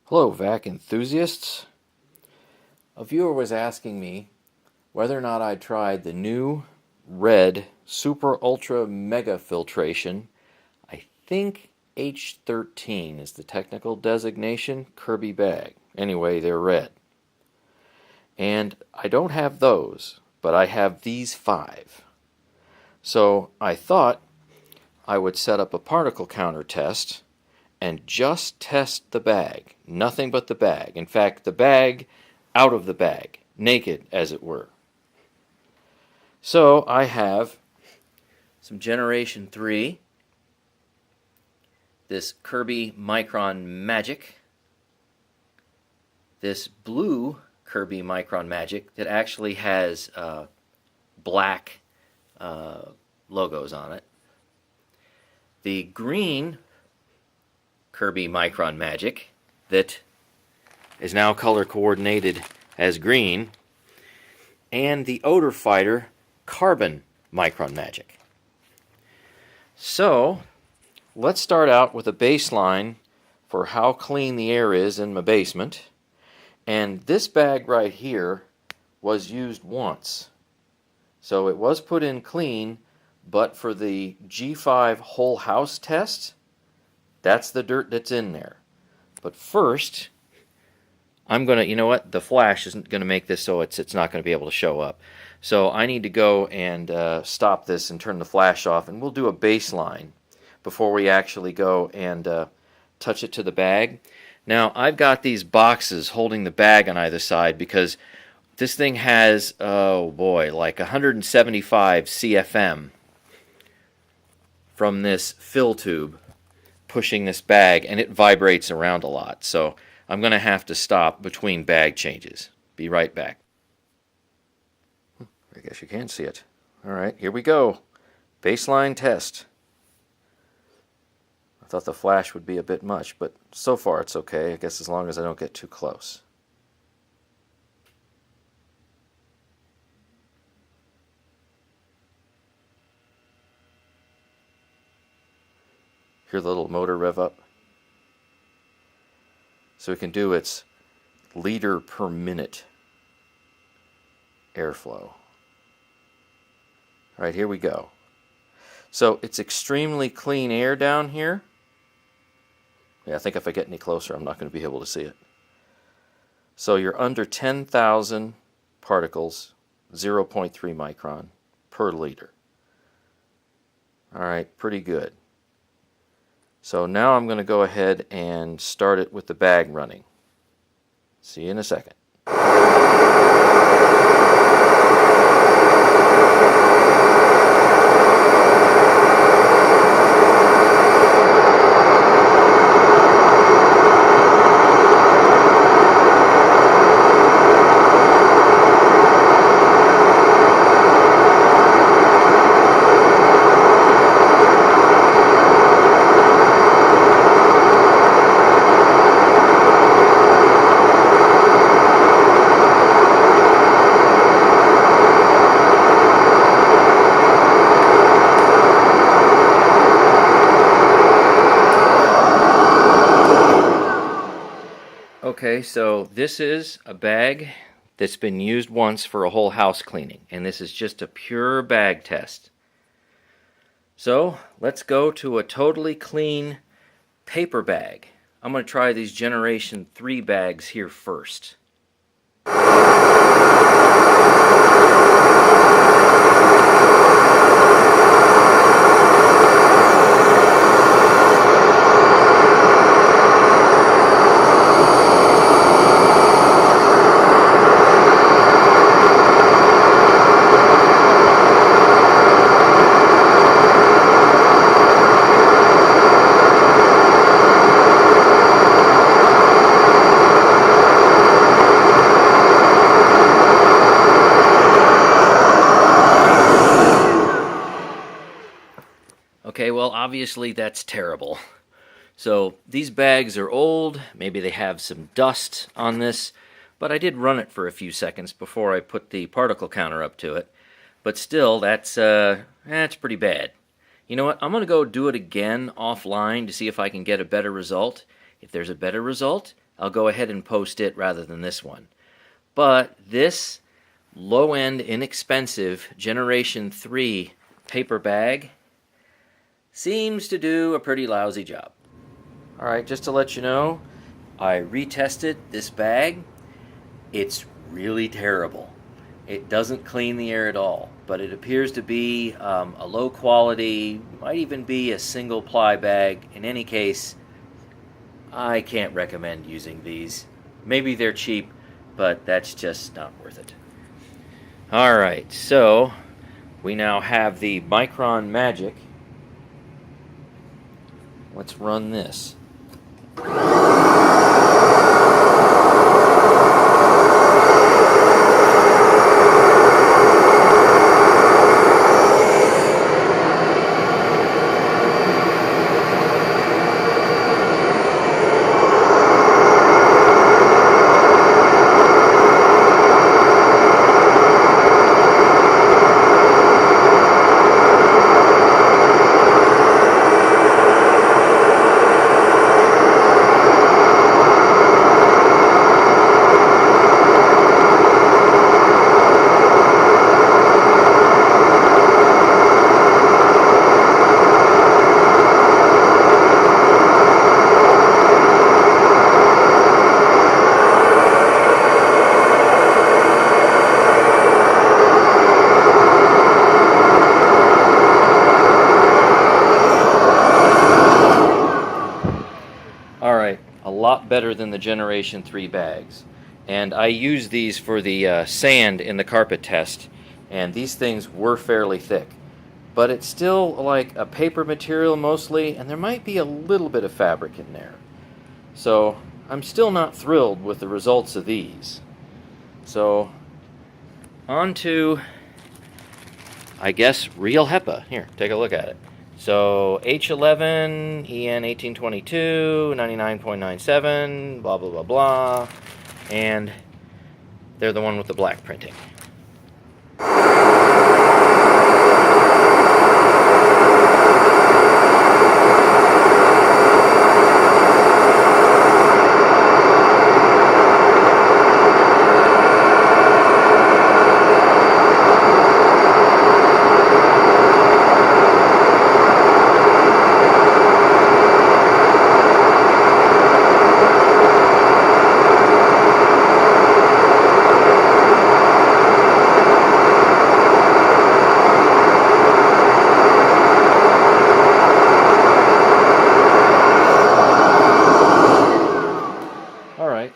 Hello, vac enthusiasts. A viewer was asking me whether or not I'd tried the new red Super Ultra Mega Filtration. I think H13 is the technical designation, Kirby bag. Anyway, they're red. And I don't have those, but I have these 5. So I thought I would set up a particle counter test and just test the bag, nothing but the bag. In fact, the bag out of the bag, naked as it were. So I have some Generation 3, this Kirby Micron Magic, this blue Kirby Micron Magic that actually has black logos on it, the green Kirby Micron Magic that is now color coordinated as green, and the odor fighter Carbon Micron Magic. So let's start out with a baseline for how clean the air is in my basement. And this bag right here was used once, so it was put in clean, but for the G5 whole house test, that's the dirt that's in there. But first, I'm going to, you know what, the flash isn't going to make this so it's not going to be able to show up. So I need to go and stop this and turn the flash off, and we'll do a baseline before we actually go and touch it to the bag. Now, I've got these boxes holding the bag on either side because this thing has, oh boy, like 175 CFM from this fill tube pushing this bag, and it vibrates around a lot. So I'm going to have to stop between bag changes. Be right back. I guess you can see it. All right, here we go. Baseline test. I thought the flash would be a bit much, but so far it's okay, I guess, as long as I don't get too close. Hear the little motor rev up. So we can do its liter per minute airflow. All right, here we go. So it's extremely clean air down here. Yeah, I think if I get any closer, I'm not going to be able to see it. So you're under 10,000 particles, 0.3 micron per liter. All right, pretty good. So now I'm going to go ahead and start it with the bag running. See you in a second. Okay, so this is a bag that's been used once for a whole house cleaning, and this is just a pure bag test. So let's go to a totally clean paper bag. I'm going to try these Generation 3 bags here first. Okay, well, obviously that's terrible. So these bags are old, maybe they have some dust on this, but I did run it for a few seconds before I put the particle counter up to it. But still, that's pretty bad. You know what, I'm going to go do it again offline to see if I can get a better result. If there's a better result, I'll go ahead and post it rather than this one. But this low-end, inexpensive Generation 3 paper bag seems to do a pretty lousy job. Alright, just to let you know, I retested this bag. It's really terrible. It doesn't clean the air at all, but it appears to be a low quality, might even be a single ply bag. In any case, I can't recommend using these. Maybe they're cheap, but that's just not worth it. Alright, so we now have the Micron Magic. Let's run this. A lot better than the Generation 3 bags. And I used these for the sand in the carpet test, and these things were fairly thick. But it's still like a paper material mostly, and there might be a little bit of fabric in there. So I'm still not thrilled with the results of these. So on to, I guess, real HEPA. Here, take a look at it. So H11, EN 1822, 99.97, blah, blah, blah, blah. And they're the one with the black printing.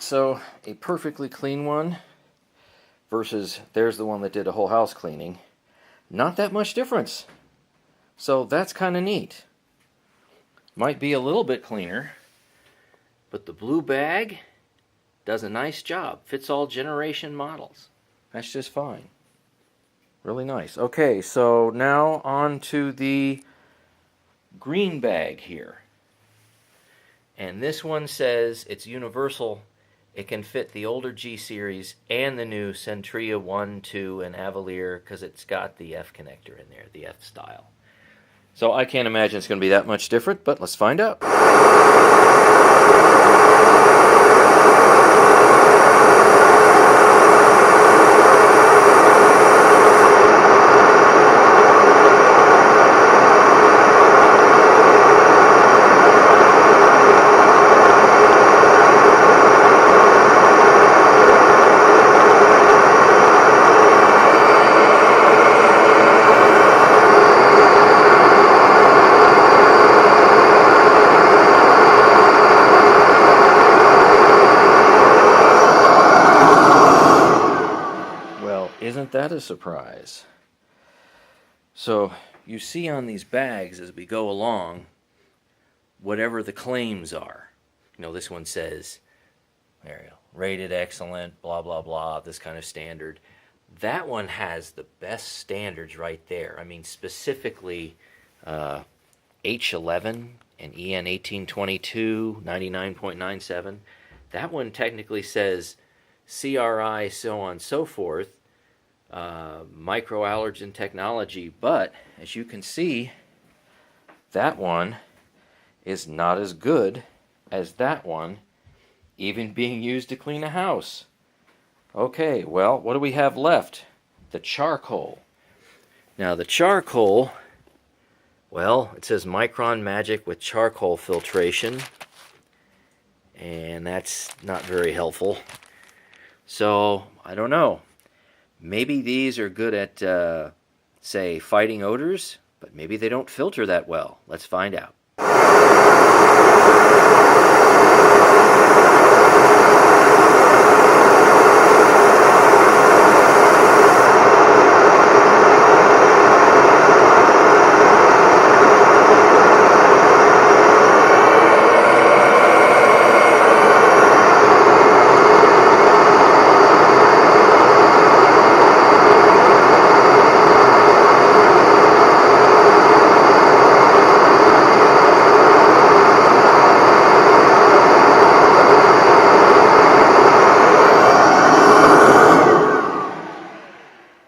So a perfectly clean one versus there's the one that did a whole house cleaning. Not that much difference. So that's kind of neat. Might be a little bit cleaner, but the blue bag does a nice job. Fits all generation models. That's just fine. Really nice. Okay, so now on to the green bag here. And this one says it's universal. It can fit the older G series and the new Centria 1, 2, and Avalier because it's got the F connector in there, the F style. So I can't imagine it's going to be that much different, but let's find out. Isn't that a surprise? So you see on these bags as we go along whatever the claims are. You know, this one says, there you go, rated excellent, blah, blah, blah, this kind of standard. That one has the best standards right there. I mean, specifically H11 and EN 1822, 99.97. That one technically says CRI, so on and so forth. Microallergen technology, but as you can see, that one is not as good as that one even being used to clean a house. Okay, well, what do we have left? The charcoal. Now the charcoal, well, it says Micron Magic with charcoal filtration, and that's not very helpful. So, I don't know. Maybe these are good at, say, fighting odors, but maybe they don't filter that well. Let's find out.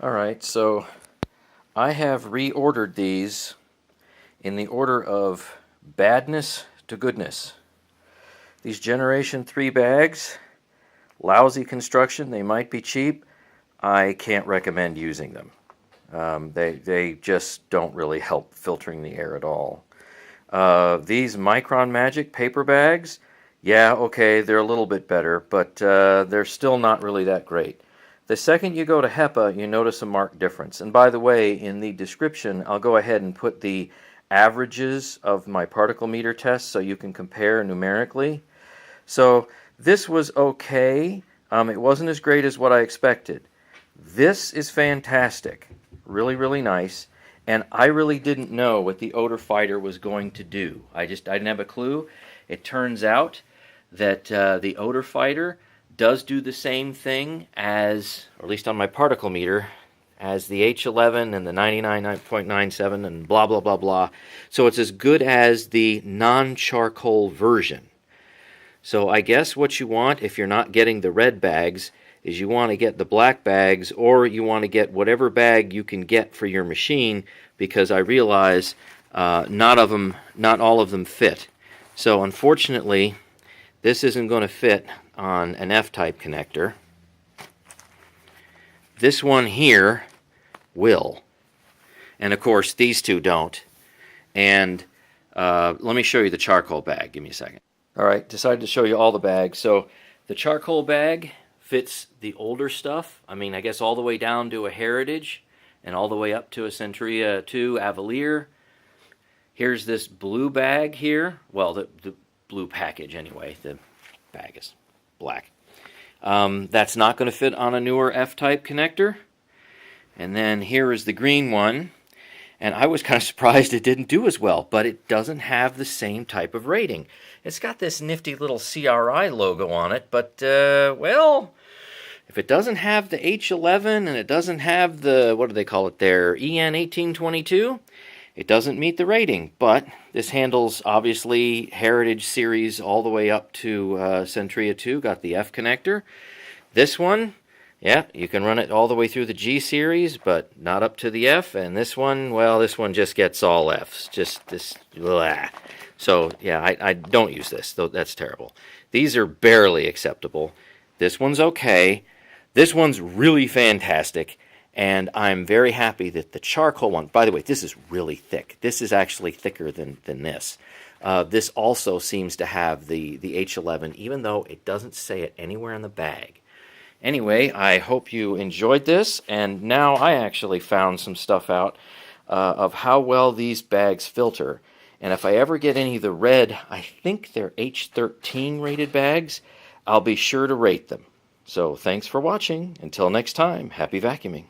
Alright, so I have reordered these in the order of badness to goodness. These Generation 3 bags, lousy construction, they might be cheap. I can't recommend using them. They just don't really help filtering the air at all. These Micron Magic paper bags, yeah, okay, they're a little bit better, but they're still not really that great. The second you go to HEPA, you notice a marked difference. And by the way, in the description, I'll go ahead and put the averages of my particle meter tests so you can compare numerically. So this was okay. It wasn't as great as what I expected. This is fantastic. Really, really nice. And I really didn't know what the odor fighter was going to do. I didn't have a clue. It turns out that the odor fighter does do the same thing as, or at least on my particle meter, as the H11 and the 99.97 and blah, blah, blah, blah. So it's as good as the non-charcoal version. So I guess what you want, if you're not getting the red bags, is you want to get the black bags, or you want to get whatever bag you can get for your machine, because I realize not all of them fit. So unfortunately, this isn't going to fit on an F-type connector. This one here will. And of course, these two don't. And let me show you the charcoal bag. Give me a second. Alright, decided to show you all the bags. So the charcoal bag fits the older stuff. I mean, I guess all the way down to a Heritage and all the way up to a Centuria 2 Avalier. Here's this blue bag here. Well, the blue package anyway. The bag is black. That's not going to fit on a newer F-type connector. And then here is the green one. And I was kind of surprised it didn't do as well, but it doesn't have the same type of rating. It's got this nifty little CRI logo on it, but, well, if it doesn't have the H11 and it doesn't have the, what do they call it there, EN1822, it doesn't meet the rating. But this handles, obviously, Heritage series all the way up to Centuria 2, got the F connector. This one, yeah, you can run it all the way through the G series, but not up to the F. And this one, well, this one just gets all Fs. Just this, blah. So, yeah, I don't use this, though. That's terrible. These are barely acceptable. This one's okay. This one's really fantastic. And I'm very happy that the charcoal one, by the way, this is really thick. This is actually thicker than this. This also seems to have the H11, even though it doesn't say it anywhere in the bag. Anyway, I hope you enjoyed this, and now I actually found some stuff out of how well these bags filter. And if I ever get any of the red, I think they're H13 rated bags, I'll be sure to rate them. So thanks for watching. Until next time, happy vacuuming.